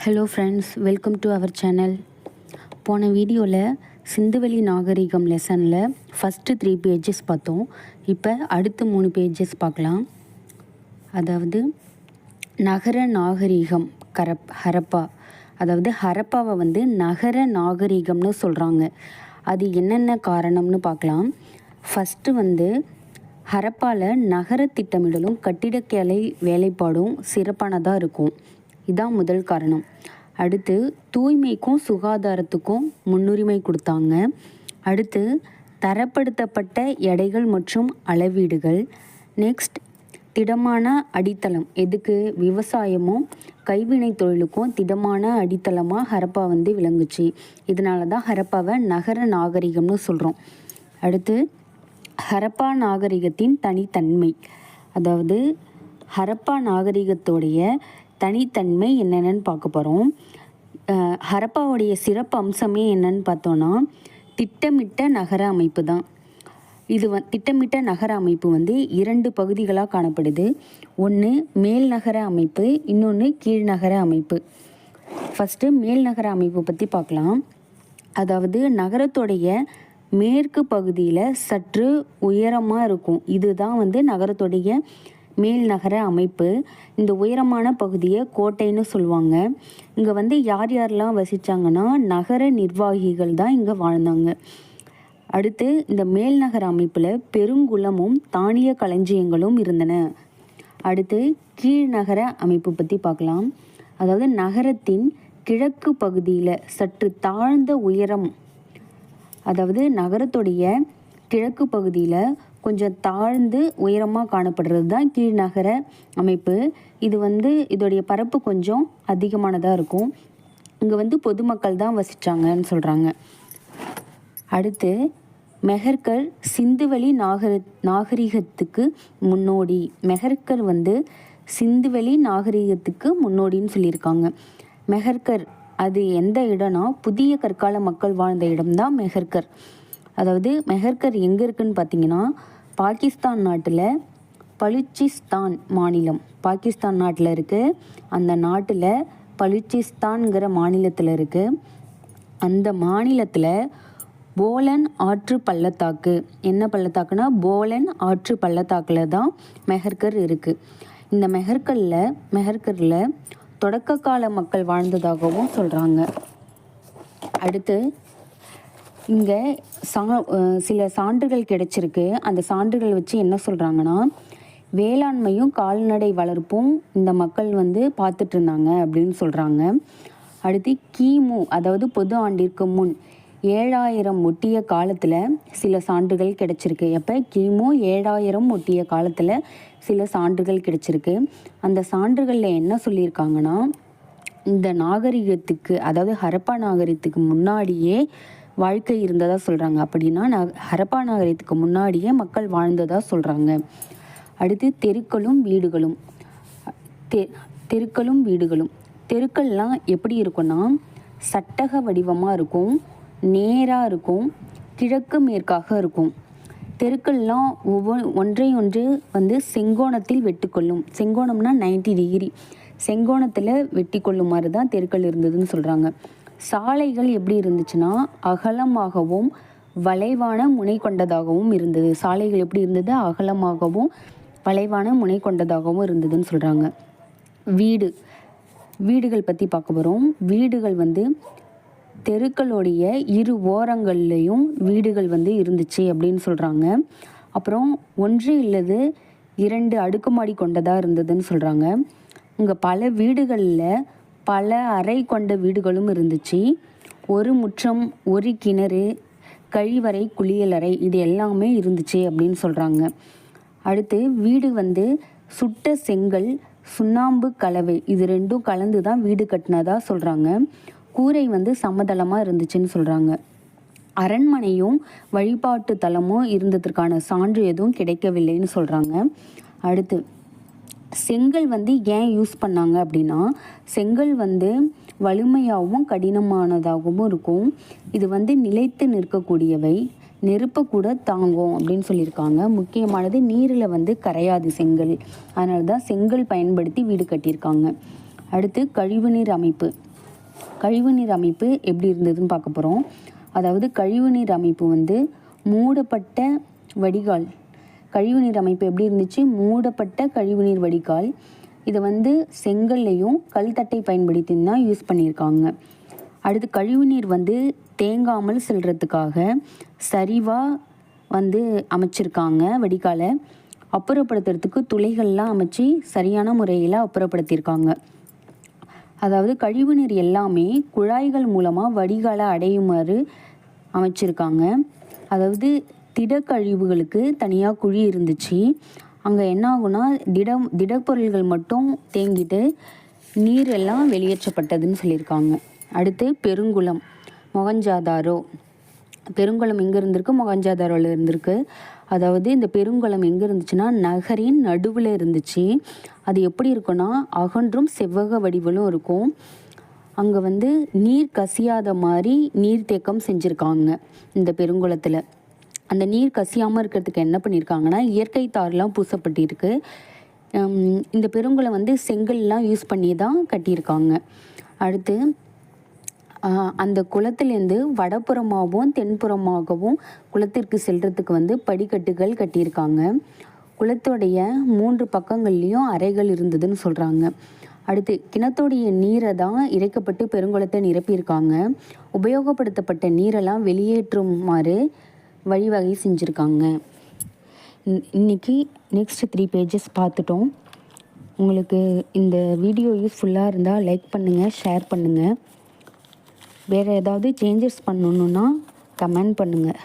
Hello friends, welcome to our channel. போன வீடியோவில் சிந்துவெளி நாகரிகம் லெசனில் ஃபஸ்ட்டு 3 பேஜஸ் பார்த்தோம். இப்போ அடுத்து 3 பேஜஸ் பார்க்கலாம். அதாவது நகர நாகரிகம் ஹரப்பா. அதாவது ஹரப்பாவை நகர நாகரிகம்னு சொல்கிறாங்க. அது என்னென்ன காரணம்னு பார்க்கலாம். ஃபஸ்ட்டு ஹரப்பாவில் நகர திட்டமிடலும் கட்டிடக்கலை வேலைப்பாடும் சிறப்பானதாக இருக்கும். இதான் முதல் காரணம். அடுத்து தூய்மைக்கும் சுகாதாரத்துக்கும் முன்னுரிமை கொடுத்தாங்க. அடுத்து தரப்படுத்தப்பட்ட எடைகள் மற்றும் அளவீடுகள். நெக்ஸ்ட் திடமான அடித்தளம். எதுக்கு? விவசாயமும் கைவினை தொழிலுக்கும் திடமான அடித்தளமாக ஹரப்பா விளங்குச்சு. இதனால தான் ஹரப்பாவை நகர நாகரிகம்னு சொல்கிறோம். அடுத்து ஹரப்பா நாகரிகத்தின் தனித்தன்மை. அதாவது ஹரப்பா நாகரிகத்தோடைய தனித்தன்மை என்னென்னு பார்க்க போகிறோம். ஹரப்பாவுடைய சிறப்பு அம்சமே என்னன்னு பார்த்தோன்னா திட்டமிட்ட நகர அமைப்பு தான். இது திட்டமிட்ட நகர அமைப்பு 2 பகுதிகளாக காணப்படுது. ஒன்று மேல் நகர அமைப்பு, இன்னொன்று கீழ்நகர அமைப்பு. ஃபஸ்ட்டு மேல் நகர அமைப்பு பற்றி பார்க்கலாம். அதாவது நகரத்துடைய மேற்கு பகுதியில் சற்று உயரமாக இருக்கும். இதுதான் நகரத்துடைய மேல் நகர அமைப்பு. இந்த உயரமான பகுதியை கோட்டைன்னு சொல்லுவாங்க. இங்கே யார் யாரெல்லாம் வசித்தாங்கன்னா நகர நிர்வாகிகள் தான் இங்கே வாழ்ந்தாங்க. அடுத்து இந்த மேல் நகர அமைப்பில் பெருங்குளமும் தானிய களஞ்சியங்களும் இருந்தன. அடுத்து கீழ்நகர அமைப்பு பற்றி பார்க்கலாம். அதாவது நகரத்தின் கிழக்கு பகுதியில் சற்று தாழ்ந்த உயரம், அதாவது நகரத்துடைய கிழக்கு பகுதியில் கொஞ்சம் தாழ்ந்து உயரமாக காணப்படுறது தான் கீழ்நகர அமைப்பு. இது இதோடைய பரப்பு கொஞ்சம் அதிகமானதாக இருக்கும். இங்கே பொதுமக்கள் தான் வசித்தாங்கன்னு சொல்கிறாங்க. அடுத்து மெஹர்கர் சிந்துவெளி நாகரிகத்துக்கு முன்னோடி. மெஹர்கர் சிந்துவெளி நாகரிகத்துக்கு முன்னோடின்னு சொல்லியிருக்காங்க. மெஹர்கர் அது எந்த இடம்னா புதிய கற்கால மக்கள் வாழ்ந்த இடம்தான் மெஹர்கர். அதாவது மெஹர்கர் எங்கே இருக்குதுன்னு பார்த்தீங்கன்னா பாகிஸ்தான் நாட்டில் பலுச்சிஸ்தான் மாநிலம், பாகிஸ்தான் நாட்டில் இருக்குது. அந்த நாட்டில் பலுச்சிஸ்தான்கிற மாநிலத்தில் இருக்குது. அந்த மாநிலத்தில் போலன் ஆற்று பள்ளத்தாக்கு, என்ன பள்ளத்தாக்குனா போலன் ஆற்று பள்ளத்தாக்கில் தான் மெஹர்கர் இருக்குது. இந்த மெஹர்கரில் தொடக்க கால மக்கள் வாழ்ந்ததாகவும் சொல்கிறாங்க. அடுத்து இங்கே சில சான்றுகள் கிடைச்சிருக்கு. அந்த சான்றுகள் வச்சு என்ன சொல்கிறாங்கன்னா வேளாண்மையும் கால்நடை வளர்ப்பும் இந்த மக்கள் பார்த்துட்டு இருந்தாங்க அப்படின்னு சொல்கிறாங்க. அடுத்து கிமு, அதாவது பொது ஆண்டிற்கு முன் 7000 ஒட்டிய காலத்தில் சில சான்றுகள் கிடைச்சிருக்கு. எப்போ? கிமு 7000 ஒட்டிய காலத்தில் சில சான்றுகள் கிடைச்சிருக்கு. அந்த சான்றுகளில் என்ன சொல்லியிருக்காங்கன்னா இந்த நாகரிகத்துக்கு, அதாவது ஹரப்பா நாகரிகத்துக்கு முன்னாடியே வாழ்க்கை இருந்ததாக சொல்கிறாங்க. அப்படின்னா ஹரப்பா நாகரிகத்துக்கு முன்னாடியே மக்கள் வாழ்ந்ததாக சொல்கிறாங்க. அடுத்து தெருக்களும் வீடுகளும். தெருக்கள்லாம் எப்படி இருக்குன்னா சட்டக வடிவமாக இருக்கும், நேராக இருக்கும், கிழக்கு மேற்காக இருக்கும். தெருக்கள்லாம் ஒன்றையொன்று செங்கோணத்தில் வெட்டிக்கொள்ளும். செங்கோணம்னா 90 டிகிரி செங்கோணத்தில் வெட்டி கொள்ளுமாறு தான் தெருக்கள் இருந்ததுன்னு சொல்கிறாங்க. சாலைகள் எப்படி இருந்துச்சுன்னா அகலமாகவும் வளைவான முனை கொண்டதாகவும் இருந்தது. சாலைகள் எப்படி இருந்தது? அகலமாகவும் வளைவான முனை கொண்டதாகவும் இருந்ததுன்னு சொல்கிறாங்க. வீடுகள் பற்றி பார்க்க போகிறோம். வீடுகள் தெருக்களுடைய இரு ஓரங்கள்லேயும் வீடுகள் இருந்துச்சு அப்படின்னு சொல்கிறாங்க. அப்புறம் 1 இல்லது 2 அடுக்குமாடி கொண்டதாக இருந்ததுன்னு சொல்கிறாங்க. இங்கே பல வீடுகளில் பல அறை கொண்ட வீடுகளும் இருந்துச்சு. ஒரு முற்றம், ஒரு கிணறு, கழிவறை, குளியலறை, இது எல்லாமே இருந்துச்சு அப்படின்னு சொல்கிறாங்க. அடுத்து வீடு சுட்ட செங்கல், சுண்ணாம்பு கலவை, இது 2ம் கலந்து தான் வீடு கட்டினதாக சொல்கிறாங்க. கூரை சமதளமாக இருந்துச்சுன்னு சொல்கிறாங்க. அரண்மனையும் வழிபாட்டு தலமும் இருந்ததற்கான சான்று எதுவும் கிடைக்கவில்லைன்னு சொல்கிறாங்க. அடுத்து செங்கல் ஏன் யூஸ் பண்ணாங்க அப்படின்னா செங்கல் வலிமையாகவும் கடினமானதாகவும் இருக்கும். இது நிலைத்து நிற்கக்கூடியவை, நெருப்பை கூட தாங்கும் அப்படின்னு சொல்லியிருக்காங்க. முக்கியமானது நீரில் கரையாது செங்கல். அதனால தான் செங்கல் பயன்படுத்தி வீடு கட்டியிருக்காங்க. அடுத்து கழிவுநீர் அமைப்பு. கழிவுநீர் அமைப்பு எப்படி இருந்ததுன்னு பார்க்க போகிறோம். அதாவது கழிவுநீர் அமைப்பு வந்து மூடப்பட்ட வடிகால். கழிவுநீர் அமைப்பு எப்படி இருந்துச்சு? மூடப்பட்ட கழிவுநீர் வடிகால். இதை வந்து செங்கல்லையும் கல்தட்டை பயன்படுத்தி தான் யூஸ் பண்ணியிருக்காங்க. அடுத்து கழிவுநீர் வந்து தேங்காமல் செல்றதுக்காக சரிவாக வந்து அமைச்சிருக்காங்க வடிகாலை. அப்புறப்படுத்துறதுக்கு துளைகள்லாம் அமைச்சு சரியான முறையில் அப்புறப்படுத்தியிருக்காங்க. அதாவது கழிவுநீர் எல்லாமே குழாய்கள் மூலமாக வடிகாலை அடையுமாறு அமைச்சிருக்காங்க. அதாவது திடக்கழிவுகளுக்கு தனியாக குழி இருந்துச்சு. அங்கே என்ன ஆகுனா திடப்பொருள்கள் மட்டும் தேங்கிட்டு நீர் எல்லாம் வெளியேற்றப்பட்டதுன்னு சொல்லியிருக்காங்க. அடுத்து பெருங்குளம், மொஹஞ்சதாரோ. பெருங்குளம் எங்கே இருந்திருக்கு? மொஹஞ்சதாரோவில் இருந்திருக்கு. அதாவது இந்த பெருங்குளம் எங்கே இருந்துச்சுன்னா நகரின் நடுவில் இருந்துச்சு. அது எப்படி இருக்குன்னா அகன்றும் செவ்வக வடிவிலும் இருக்கும். அங்கே வந்து நீர் கசியாத மாதிரி நீர்த்தேக்கம் செஞ்சுருக்காங்க இந்த பெருங்குளத்தில். அந்த நீர் கசியாமல் இருக்கிறதுக்கு என்ன பண்ணியிருக்காங்கன்னா இயற்கை தார்லாம் பூசப்பட்டிருக்கு. இந்த பெருங்குளம் வந்து செங்கல்லாம் யூஸ் பண்ணி தான் கட்டியிருக்காங்க. அடுத்து அந்த குளத்துலேருந்து வடப்புறமாகவும் தென்புறமாகவும் குளத்திற்கு செல்றதுக்கு வந்து படிக்கட்டுகள் கட்டியிருக்காங்க. குளத்தோடைய 3 பக்கங்கள்லேயும் அறைகள் இருந்ததுன்னு சொல்கிறாங்க. அடுத்து கிணத்தோடைய நீரை தான் இறைக்கப்பட்டு பெருங்குளத்தை நிரப்பியிருக்காங்க. உபயோகப்படுத்தப்பட்ட நீரெல்லாம் வெளியேற்றுமாறு வழிவகை செஞ்சுருக்காங்க. இன்றைக்கி நெக்ஸ்ட் 3 பேஜஸ் பார்த்துட்டோம். உங்களுக்கு இந்த வீடியோ யூஸ்ஃபுல்லாக இருந்தால் லைக் பண்ணுங்கள், ஷேர் பண்ணுங்கள். வேறு ஏதாவது சேஞ்சஸ் பண்ணணுன்னா கமெண்ட் பண்ணுங்கள்.